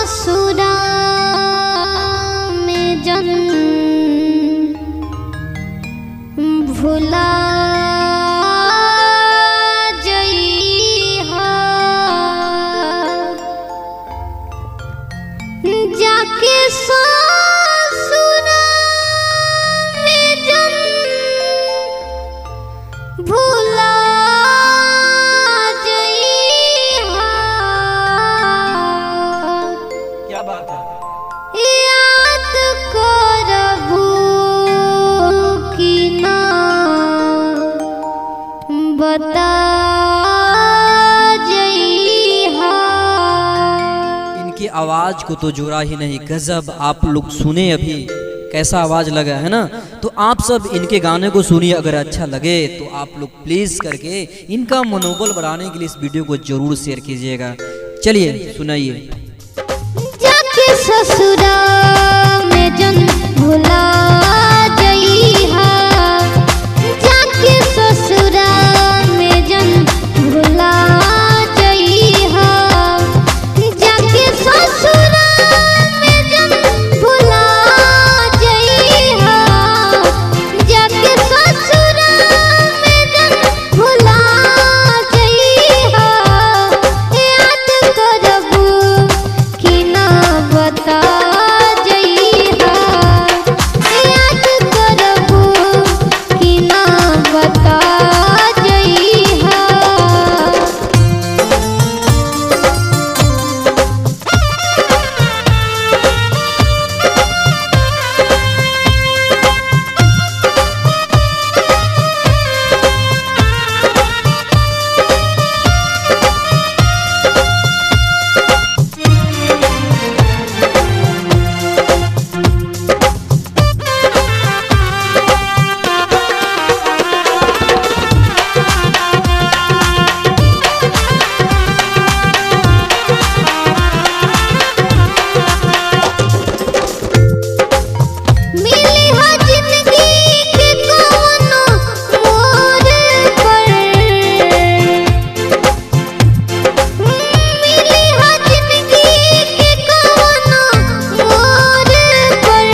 ससुरा में जन भुला जइहा, जाके ससुरा में जन भुला जइहा। क्या बात है? याद करबू कि ना बता जइहा। इनकी आवाज को तो जोड़ा ही नहीं, गजब। आप लोग सुने अभी कैसा आवाज लगा है ना। तो आप सब इनके गाने को सुनिए, अगर अच्छा लगे तो आप लोग प्लीज करके इनका मनोबल बढ़ाने के लिए इस वीडियो को जरूर शेयर कीजिएगा। चलिए सुनाइए। जाके ससुरा में जन भुला जइहा, जाके ससुरा में जन भुला जइहा, जाके ससुरा में जन भुला जइहा, जाके ससुरा में जन भुला जइहा। याद करबू कि ना बता जइहा, याद करबू कि ना बता जइहा। मिली हो जिंदगी के कोनो मोड़ पर, मिली हो जिंदगी के कोनो मोड़ पर,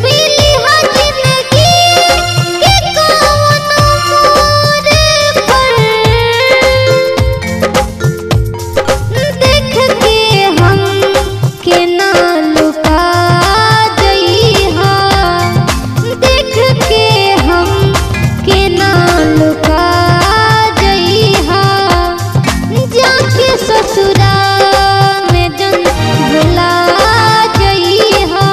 मिली हो जिंदगी के कोनो मोड़ पर। देख के हम के ना लुका जइहा, देख के हम के ना लुका जइहा, जाके ससुरा में जन भुला जइहा।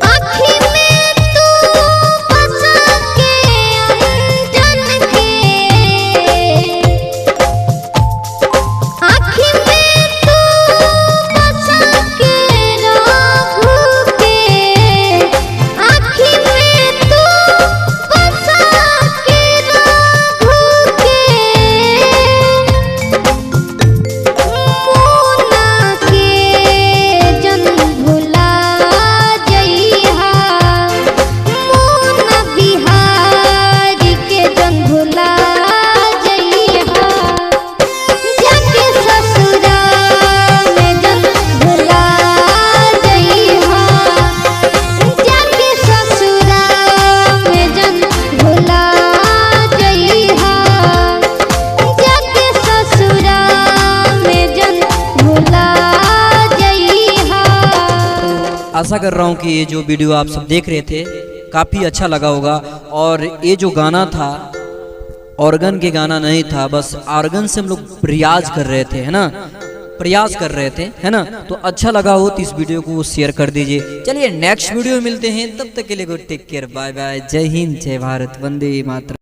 आँखी में तू बसा के अंजन के, आँखी में तू बसा के राघु के, आँखी में तू बसा के राघु के। मोना के जन भुला जइहा, मोना बिहारी के जन भुला जइहा, जाके ससुरा में जन भुला जइहा, जाके ससुरा में जन भुला जइहा, जाके ससुरा में जन भुला जइहा। आशा कर रहा हूँ कि ये जो वीडियो आप सब देख रहे थे काफ़ी अच्छा लगा होगा। और ये जो गाना था ऑर्गन के गाना नहीं था, बस ऑर्गन से हम लोग रियाज कर रहे थे, है ना, प्रयास कर रहे थे, है ना। तो अच्छा लगा हो तो इस वीडियो को शेयर कर दीजिए। चलिए नेक्स्ट वीडियो में मिलते हैं, तब तक के लिए good take care, bye bye, जय हिंद, जय भारत, वंदे मातरम।